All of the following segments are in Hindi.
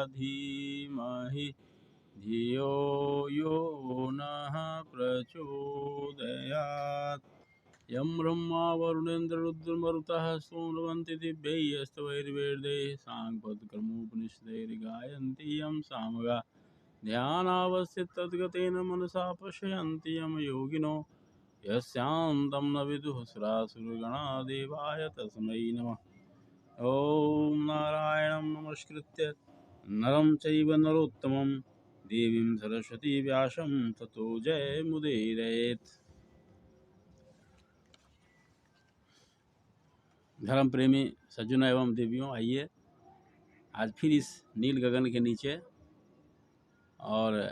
धीमहि धियो यो नः प्रचोदयात्। यं ब्रह्मा वरुणेन्द्ररुद्रमरुतः स्तुवन्ति दिव्यैस्तवैर्वेदैः साङ्गपदक्रमोपनिषदैर्गायन्ति यं सामगा ध्यानावस्थिततद्गतेन मनसा पश्यन्ति यं योगिनो यस्यान्तं न विदुः सुरासुरगणा देवाय तस्मै नमः। ॐ नारायणं नमस्कृत्य नरं चैव नरोत्तमं देवीं सरस्वती व्यासं ततो जयमुदीरयेत्। धर्म प्रेमी सज्जनों एवं देवियों, आइए आज फिर इस नील गगन के नीचे और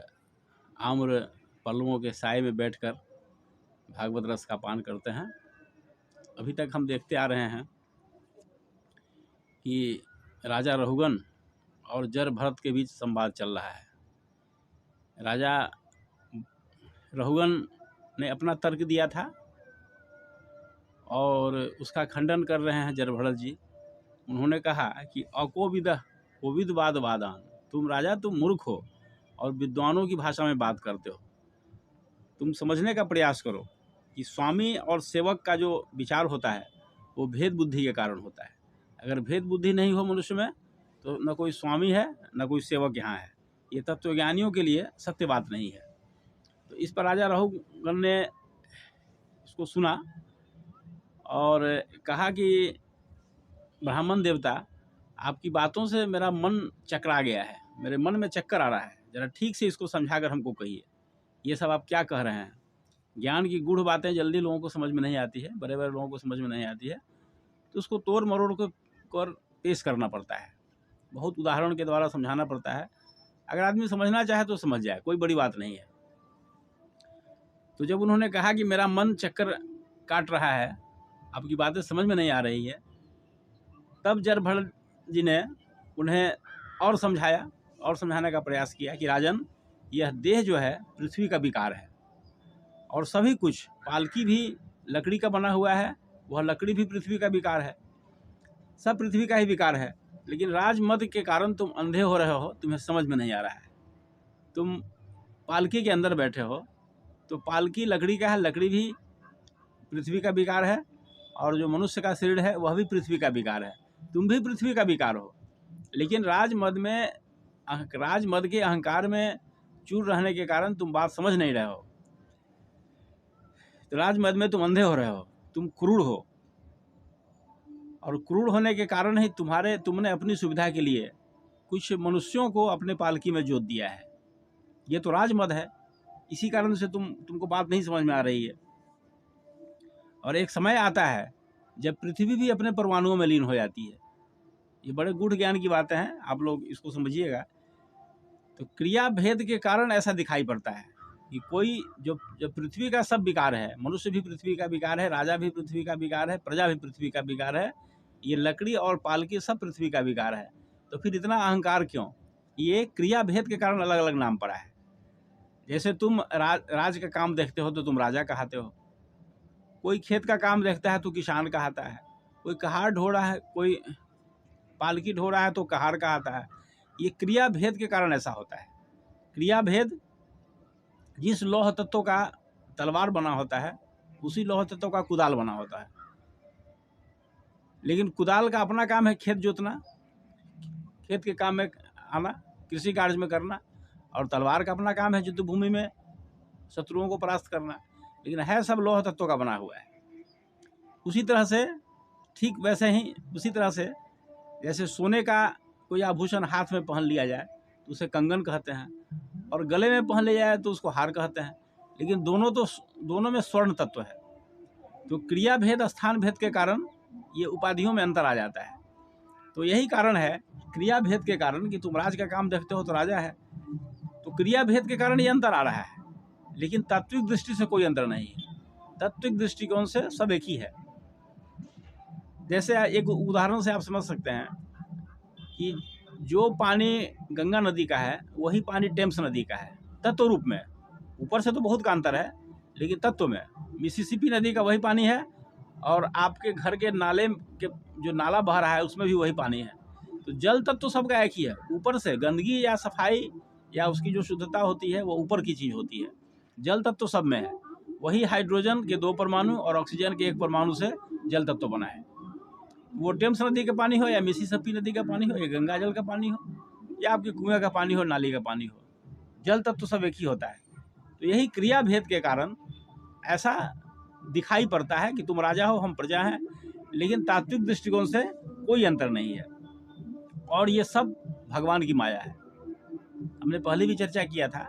आम्र पल्लवों के साए में बैठकर भागवत रस का पान करते हैं। अभी तक हम देखते आ रहे हैं कि राजा रहुगन और जर भरत के बीच संवाद चल रहा है। राजा रहुगन ने अपना तर्क दिया था और उसका खंडन कर रहे हैं जर भरत जी। उन्होंने कहा कि कोविद वाद वादान, तुम राजा तुम मूर्ख हो और विद्वानों की भाषा में बात करते हो। तुम समझने का प्रयास करो कि स्वामी और सेवक का जो विचार होता है वो भेद बुद्धि के कारण होता है। अगर भेद बुद्धि नहीं हो मनुष्य में तो न कोई स्वामी है न कोई सेवक यहाँ है। ये तत्वज्ञानियों के लिए सत्य बात नहीं है। तो इस पर राजा रहुगन ने इसको सुना और कहा कि ब्राह्मण देवता, आपकी बातों से मेरा मन चकरा गया है, मेरे मन में चक्कर आ रहा है, ज़रा ठीक से इसको समझाकर हमको कहिए, ये सब आप क्या कह रहे हैं। ज्ञान की गूढ़ बातें जल्दी लोगों को समझ में नहीं आती है, बड़े बड़े लोगों को समझ में नहीं आती है, तो उसको तोड़ मरोड़ कर पेश करना पड़ता है, बहुत उदाहरण के द्वारा समझाना पड़ता है। अगर आदमी समझना चाहे तो समझ जाए, कोई बड़ी बात नहीं है। तो जब उन्होंने कहा कि मेरा मन चक्कर काट रहा है, आपकी बातें समझ में नहीं आ रही है, तब जर भरत जी ने उन्हें और समझाया और समझाने का प्रयास किया कि राजन, यह देह जो है पृथ्वी का विकार है और सभी कुछ, पालकी भी लकड़ी का बना हुआ है, वह लकड़ी भी पृथ्वी का विकार है, सब पृथ्वी का ही विकार है। लेकिन राजमद के कारण तुम अंधे हो रहे हो, तुम्हें समझ में नहीं आ रहा है। तुम पालकी के अंदर बैठे हो तो पालकी लकड़ी का है, लकड़ी भी पृथ्वी का विकार है, और जो मनुष्य का शरीर है वह भी पृथ्वी का विकार है, तुम भी पृथ्वी का विकार हो। लेकिन राजमद के अहंकार में चूर रहने के कारण तुम बात समझ नहीं रहे हो। तो राजमद में तुम अंधे हो रहे हो, तुम क्रूर हो, और क्रूर होने के कारण ही तुमने अपनी सुविधा के लिए कुछ मनुष्यों को अपने पालकी में जोत दिया है। ये तो राजमद है, इसी कारण से तुमको बात नहीं समझ में आ रही है। और एक समय आता है जब पृथ्वी भी अपने परमाणुओं में लीन हो जाती है। ये बड़े गूढ़ ज्ञान की बातें हैं, आप लोग इसको समझिएगा। तो क्रिया भेद के कारण ऐसा दिखाई पड़ता है कि कोई जो पृथ्वी का सब विकार है, मनुष्य भी पृथ्वी का विकार है, राजा भी पृथ्वी का विकार है, प्रजा भी पृथ्वी का विकार है, ये लकड़ी और पालकी सब पृथ्वी का विकार है। तो फिर इतना अहंकार क्यों? ये क्रिया भेद के कारण अलग अलग नाम पड़ा है। जैसे तुम राज का काम देखते हो तो तुम राजा कहते हो, कोई खेत का काम देखता है तो किसान कहता है, कोई कहार ढो रहा है, कोई पालकी ढो रहा है तो कहार कहता है। ये क्रिया भेद के कारण ऐसा होता है। क्रिया भेद, जिस लौह तत्व का तलवार बना होता है उसी लौह तत्व का कुदाल बना होता है। लेकिन कुदाल का अपना काम है खेत जोतना, खेत के काम में आना, कृषि कार्य में करना, और तलवार का अपना काम है युद्ध भूमि में शत्रुओं को परास्त करना। लेकिन है सब लौह तत्व का बना हुआ है। उसी तरह से, ठीक वैसे ही उसी तरह से, जैसे सोने का कोई आभूषण हाथ में पहन लिया जाए तो उसे कंगन कहते हैं, और गले में पहन लिया जाए तो उसको हार कहते हैं। लेकिन दोनों में स्वर्ण तत्व है। तो क्रिया भेद, स्थान भेद के कारण ये उपाधियों में अंतर आ जाता है। तो यही कारण है क्रिया भेद के कारण कि तुम राज का काम देखते हो तो राजा है, तो क्रिया भेद के कारण ये अंतर आ रहा है। लेकिन तात्विक दृष्टि से कोई अंतर नहीं है, तात्विक दृष्टिकोण से सब एक ही है। जैसे एक उदाहरण से आप समझ सकते हैं कि जो पानी गंगा नदी का है वही पानी टेम्स नदी का है तत्व रूप में। ऊपर से तो बहुत का अंतर है, लेकिन तत्व में मिसिसिपी नदी का वही पानी है, और आपके घर के नाले के जो नाला बह रहा है उसमें भी वही पानी है। तो जल तत्व तो सबका एक ही है। ऊपर से गंदगी या सफाई या उसकी जो शुद्धता होती है वो ऊपर की चीज़ होती है। जल तत्व तो सब में है। वही हाइड्रोजन के 2 परमाणु और ऑक्सीजन के 1 परमाणु से जल तत्व बना है। वो टेम्स नदी का पानी हो या मिसिसिपी नदी का पानी हो या गंगा जल का पानी हो या आपके कुएं का पानी हो, नाली का पानी हो, जल तत्व तो सब एक ही होता है। तो यही क्रिया भेद के कारण ऐसा दिखाई पड़ता है कि तुम राजा हो, हम प्रजा हैं, लेकिन तात्विक दृष्टिकोण से कोई अंतर नहीं है। और ये सब भगवान की माया है। हमने पहले भी चर्चा किया था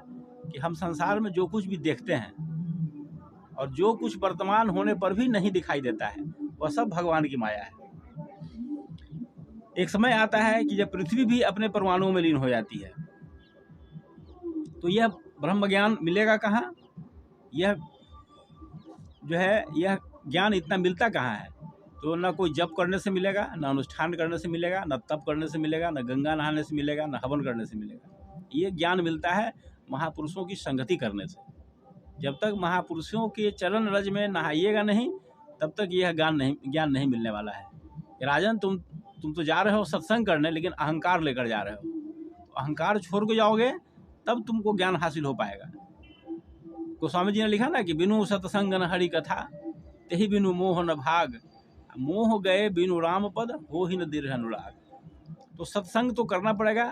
कि हम संसार में जो कुछ भी देखते हैं और जो कुछ वर्तमान होने पर भी नहीं दिखाई देता है वह सब भगवान की माया है। एक समय आता है कि जब पृथ्वी भी अपने परमाणुओं में लीन हो जाती है, तो यह ब्रह्म ज्ञान मिलेगा कहाँ? यह जो है यह ज्ञान इतना मिलता कहाँ है? तो न कोई जप करने से मिलेगा, न अनुष्ठान करने से मिलेगा, न तप करने से मिलेगा, न गंगा नहाने से मिलेगा, न हवन करने से मिलेगा। ये ज्ञान मिलता है महापुरुषों की संगति करने से। जब तक महापुरुषों के चरण रज में नहाइएगा नहीं, तब तक यह ज्ञान नहीं मिलने वाला है। राजन, तुम तो जा रहे हो सत्संग करने, लेकिन अहंकार लेकर जा रहे हो। तो अहंकार छोड़ के जाओगे तब तुमको ज्ञान हासिल हो पाएगा। गोस्वामी जी ने लिखा ना कि बिनु सत्संग न हरि कथा, तेहि बिनु मोह न भाग, मोह गए बिनु राम पद, हो ही न दृढ़ अनुराग। तो सत्संग तो करना पड़ेगा।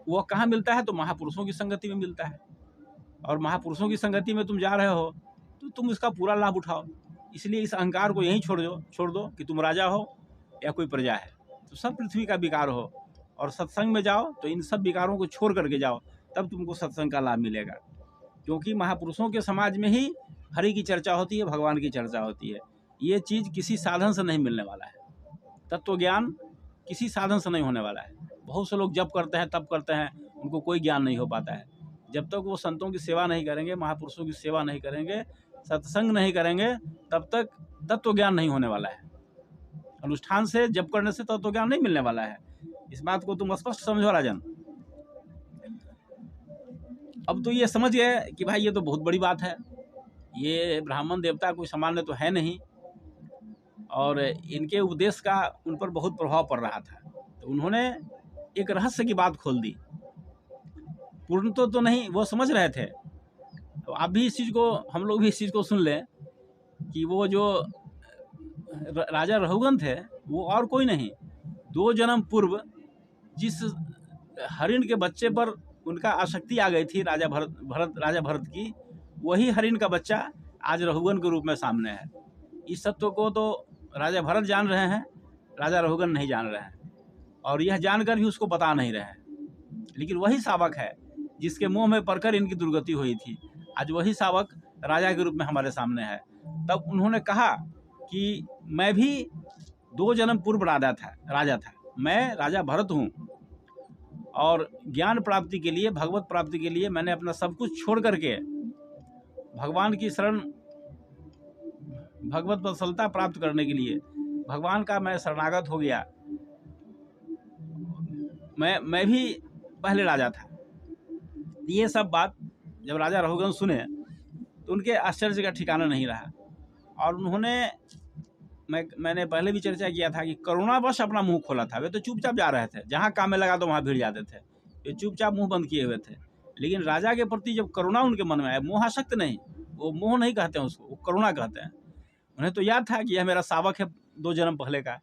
वह कहाँ मिलता है? तो महापुरुषों की संगति में मिलता है। और महापुरुषों की संगति में तुम जा रहे हो तो तुम इसका पूरा लाभ उठाओ। इसलिए इस अहंकार को यहीं छोड़ दो कि तुम राजा हो या कोई प्रजा है। तो सब पृथ्वी का विकार हो और सत्संग में जाओ तो इन सब विकारों को छोड़ करके जाओ, तब तुमको सत्संग का लाभ मिलेगा। क्योंकि महापुरुषों के समाज में ही हरि की चर्चा होती है, भगवान की चर्चा होती है। ये चीज़ किसी साधन से नहीं मिलने वाला है। तत्व ज्ञान किसी साधन से नहीं होने वाला है। बहुत से लोग जप करते हैं, तप करते हैं, उनको कोई ज्ञान नहीं हो पाता है। जब तक वो संतों की सेवा नहीं करेंगे, महापुरुषों की सेवा नहीं करेंगे, सत्संग नहीं करेंगे, तब तक तत्व ज्ञान नहीं होने वाला है। अनुष्ठान से, जप करने से तत्व ज्ञान नहीं मिलने वाला है। इस बात को तुम स्पष्ट समझो राजन। अब तो ये समझ गए कि भाई ये तो बहुत बड़ी बात है, ये ब्राह्मण देवता कोई सामान्य तो है नहीं, और इनके उपदेश का उन पर बहुत प्रभाव पड़ रहा था। तो उन्होंने एक रहस्य की बात खोल दी। पूर्ण तो नहीं, वो समझ रहे थे। तो आप भी इस चीज़ को, हम लोग भी इस चीज़ को सुन लें कि वो जो राजा रघुगन थे वो और कोई नहीं, 2 जन्म पूर्व जिस हरिण के बच्चे पर उनका आसक्ति आ गई थी राजा भरत की, वही हरिण का बच्चा आज रघुगन के रूप में सामने है। इस सत्य को तो राजा भरत जान रहे हैं, राजा रघुगन नहीं जान रहे हैं, और यह जानकर भी उसको बता नहीं रहे हैं। लेकिन वही शावक है जिसके मुंह में पड़कर इनकी दुर्गति हुई थी, आज वही शावक राजा के रूप में हमारे सामने है। तब उन्होंने कहा कि मैं भी 2 जन्म पूर्व राजा था, मैं राजा भरत हूँ, और ज्ञान प्राप्ति के लिए, भगवत प्राप्ति के लिए मैंने अपना सब कुछ छोड़ करके भगवान की शरण, भगवत वत्सलता प्राप्त करने के लिए भगवान का मैं शरणागत हो गया। मैं भी पहले राजा था। ये सब बात जब राजा रघुगन सुने तो उनके आश्चर्य का ठिकाना नहीं रहा, और उन्होंने, मैंने पहले भी चर्चा किया था कि करुणावश अपना मुंह खोला था। वे तो चुपचाप जा रहे थे, जहाँ काम में लगा तो वहाँ भिड़ जाते थे, ये चुपचाप मुंह बंद किए हुए थे। लेकिन राजा के प्रति जब करुणा उनके मन में आया, मोहासक्त नहीं, वो मोह नहीं कहते हैं उसको, वो करुणा कहते हैं। उन्हें तो याद था कि यह मेरा शावक है 2 जन्म पहले का,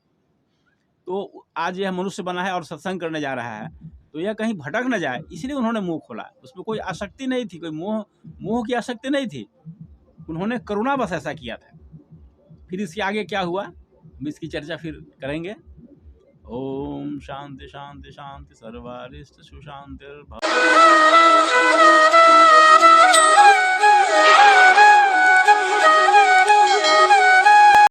तो आज यह मनुष्य बना है और सत्संग करने जा रहा है, तो यह कहीं भटक न जाए, इसलिए उन्होंने मुंह खोला। उसमें कोई आसक्ति नहीं थी, कोई मोह की आसक्ति नहीं थी, उन्होंने करुणा बस ऐसा किया था। फिर इसके आगे क्या हुआ हम इसकी चर्चा फिर करेंगे। ओम शांति शांति शांति, सर्वारिष्ट सुशांति।